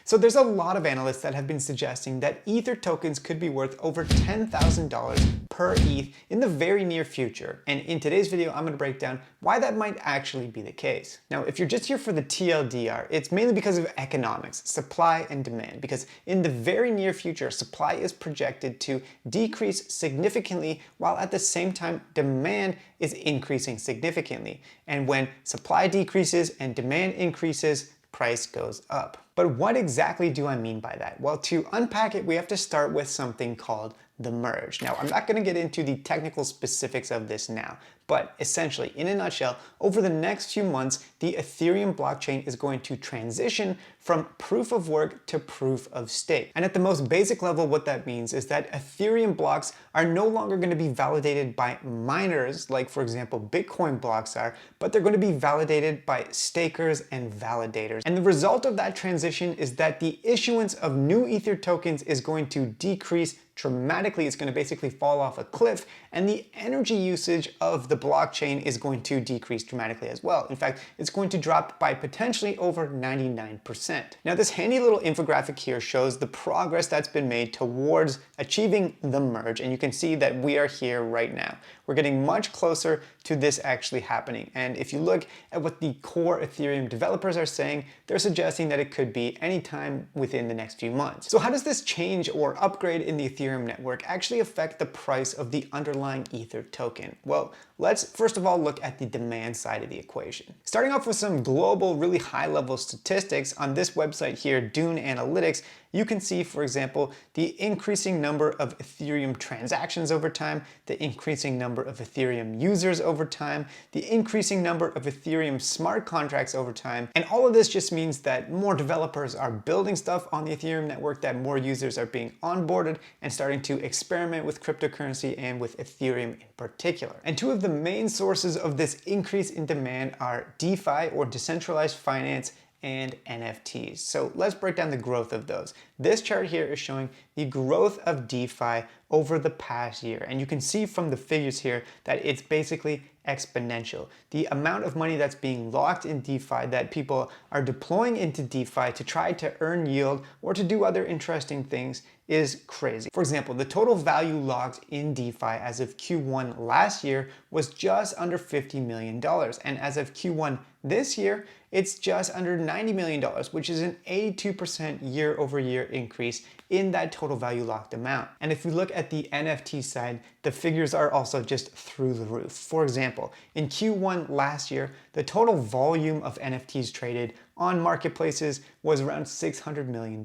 So there's a lot of analysts that have been suggesting that Ether tokens could be worth over $10,000 per ETH in the very near future. And in today's video, I'm going to break down why that might actually be the case. Now, if you're just here for the TLDR, it's mainly because of economics, supply and demand, because in the very near future, supply is projected to decrease significantly while at the same time demand is increasing significantly. And when supply decreases and demand increases, price goes up. But what exactly do I mean by that? Well, to unpack it, we have to start with something called the merge. Now, I'm not going to get into the technical specifics of this now, but essentially, in a nutshell, over the next few months, the Ethereum blockchain is going to transition from proof of work to proof of stake. And at the most basic level, what that means is that Ethereum blocks are no longer going to be validated by miners, like for example, Bitcoin blocks are, but they're going to be validated by stakers and validators. And the result of that transition is that the issuance of new Ether tokens is going to decrease dramatically. It's going to basically fall off a cliff, and the energy usage of the blockchain is going to decrease dramatically as well. In fact, it's going to drop by potentially over 99%. Now, this handy little infographic here shows the progress that's been made towards achieving the merge, and you can see that we are here right now. We're getting much closer to this actually happening. And if you look at what the core Ethereum developers are saying, they're suggesting that it could be anytime within the next few months. So how does this change or upgrade in the Ethereum network actually affect the price of the underlying Ether token? Well, let's first of all look at the demand side of the equation. Starting off with some global, really high-level statistics on this website here, Dune Analytics, you can see, for example, the increasing number of Ethereum transactions over time, the increasing number of Ethereum users over time, the increasing number of Ethereum smart contracts over time. And all of this just means that more developers are building stuff on the Ethereum network, that more users are being onboarded and starting to experiment with cryptocurrency and with Ethereum in particular. And two of the main sources of this increase in demand are DeFi, or decentralized finance, and NFTs. So let's break down the growth of those. This chart here is showing the growth of DeFi over the past year. And you can see from the figures here that it's basically exponential. The amount of money that's being locked in DeFi, that people are deploying into DeFi to try to earn yield or to do other interesting things, is crazy. For example, the total value locked in DeFi as of Q1 last year was just under $50 million. And as of Q1 this year, it's just under $90 million, which is an 82% year-over-year increase in that total value locked amount. And if we look at the NFT side, the figures are also just through the roof. For example, in Q1 last year, the total volume of NFTs traded on marketplaces was around $600 million,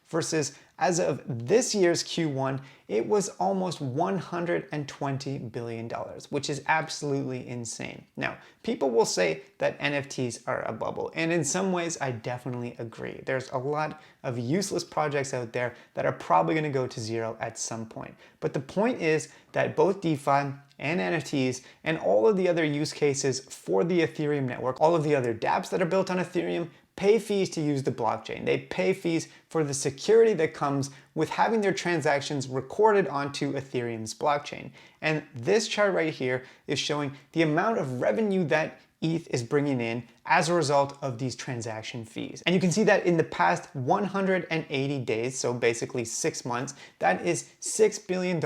versus as of this year's Q1, it was almost $120 billion, which is absolutely insane. Now, people will say that NFTs are a bubble, and in some ways, I definitely agree. There's a lot of useless projects out there that are probably going to go to zero at some point. But the point is that both DeFi and NFTs and all of the other use cases for the Ethereum network, all of the other dApps that are built on Ethereum, pay fees to use the blockchain. They pay fees for the security that comes with having their transactions recorded onto Ethereum's blockchain. And this chart right here is showing the amount of revenue that ETH is bringing in as a result of these transaction fees. And you can see that in the past 180 days, so basically 6 months, that is $6 billion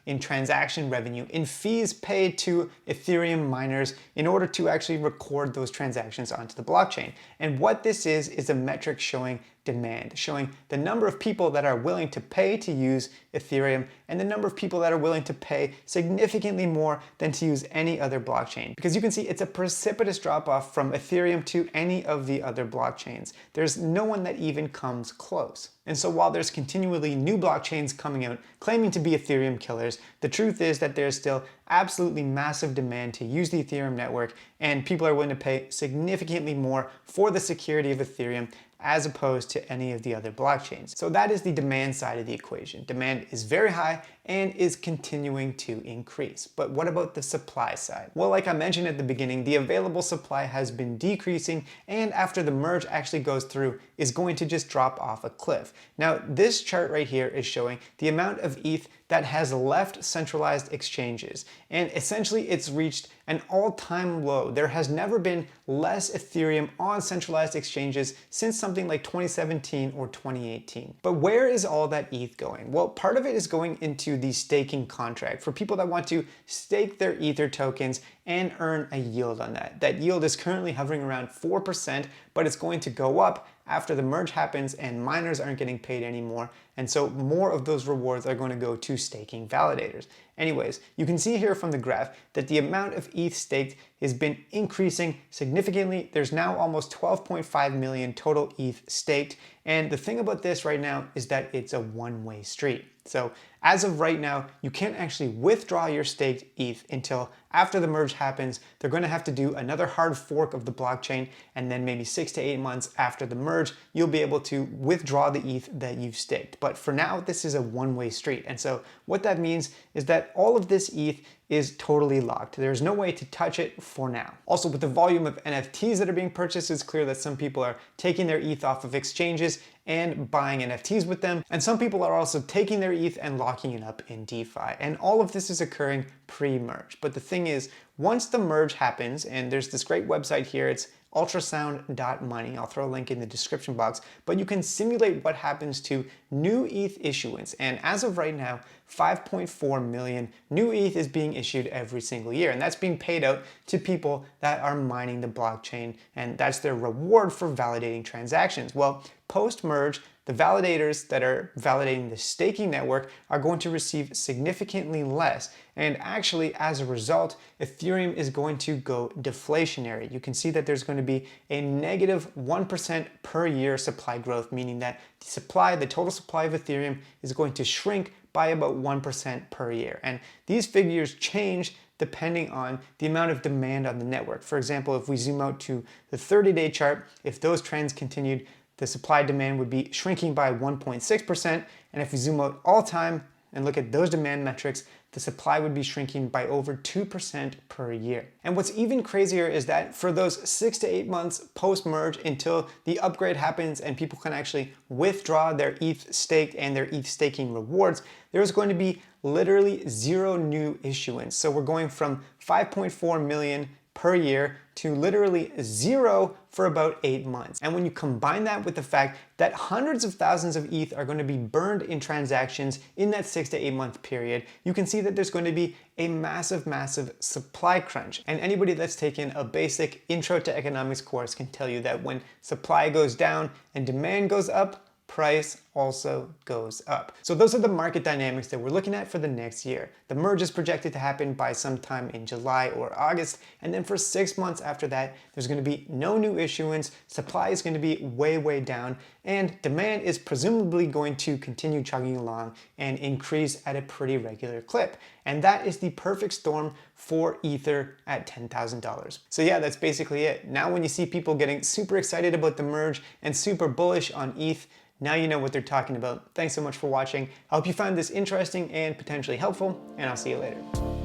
in transaction revenue in fees paid to Ethereum miners in order to actually record those transactions onto the blockchain. And what this is a metric showing demand, showing the number of people that are willing to pay to use Ethereum and the number of people that are willing to pay significantly more than to use any other blockchain. Because you can see it's a precipitous drop off from Ethereum to any of the other blockchains. There's no one that even comes close. And so while there's continually new blockchains coming out claiming to be Ethereum killers, the truth is that there's still absolutely massive demand to use the Ethereum network, and people are willing to pay significantly more for the security of Ethereum as opposed to any of the other blockchains. So that is the demand side of the equation. Demand is very high and is continuing to increase. But what about the supply side? Well, like I mentioned at the beginning, the available supply has been decreasing, and after the merge actually goes through, is going to just drop off a cliff. Now, this chart right here is showing the amount of ETH that has left centralized exchanges. And essentially it's reached an all-time low. There has never been less Ethereum on centralized exchanges since something like 2017 or 2018. But where is all that ETH going? Well, part of it is going into the staking contract for people that want to stake their Ether tokens and earn a yield on that. That yield is currently hovering around 4%, but it's going to go up after the merge happens and miners aren't getting paid anymore. And so more of those rewards are going to go to staking validators. Anyways, you can see here from the graph that the amount of ETH staked has been increasing significantly. There's now almost 12.5 million total ETH staked. And the thing about this right now is that it's a one-way street. So as of right now, you can't actually withdraw your staked ETH until after the merge happens. They're going to have to do another hard fork of the blockchain, and then maybe 6 to 8 months after the merge, you'll be able to withdraw the ETH that you've staked. But for now, this is a one-way street. And so what that means is that all of this ETH is totally locked. There's no way to touch it for now. Also, with the volume of NFTs that are being purchased, it's clear that some people are taking their ETH off of exchanges and buying NFTs with them. And some people are also taking their ETH and locking it up in DeFi. And all of this is occurring pre-merge. But the thing is, once the merge happens, and there's this great website here, it's ultrasound.money. I'll throw a link in the description box, but you can simulate what happens to new ETH issuance. And as of right now, 5.4 million new ETH is being issued every single year. And that's being paid out to people that are mining the blockchain. And that's their reward for validating transactions. Well, post-merge, the validators that are validating the staking network are going to receive significantly less. And actually, as a result, Ethereum is going to go deflationary. You can see that there's going to be a negative 1% per year supply growth, meaning that the total supply of Ethereum is going to shrink by about 1% per year. And these figures change depending on the amount of demand on the network. For example, if we zoom out to the 30-day chart, if those trends continued, the supply demand would be shrinking by 1.6%. And if we zoom out all time and look at those demand metrics, the supply would be shrinking by over 2% per year. And what's even crazier is that for those 6 to 8 months post-merge until the upgrade happens and people can actually withdraw their ETH staked and their ETH staking rewards, there's going to be literally zero new issuance. So we're going from 5.4 million per year to literally zero for about 8 months. And when you combine that with the fact that hundreds of thousands of ETH are going to be burned in transactions in that 6 to 8 month period, you can see that there's going to be a massive, massive supply crunch. And anybody that's taken a basic intro to economics course can tell you that when supply goes down and demand goes up, price also goes up. So those are the market dynamics that we're looking at for the next year. The merge is projected to happen by sometime in July or August, and then for 6 months after that, there's going to be no new issuance, supply is going to be way, way down, and demand is presumably going to continue chugging along and increase at a pretty regular clip. And that is the perfect storm for Ether at $10,000. So yeah, that's basically it. Now when you see people getting super excited about the merge and super bullish on ETH, now you know what they're talking about. Thanks so much for watching. I hope you found this interesting and potentially helpful, and I'll see you later.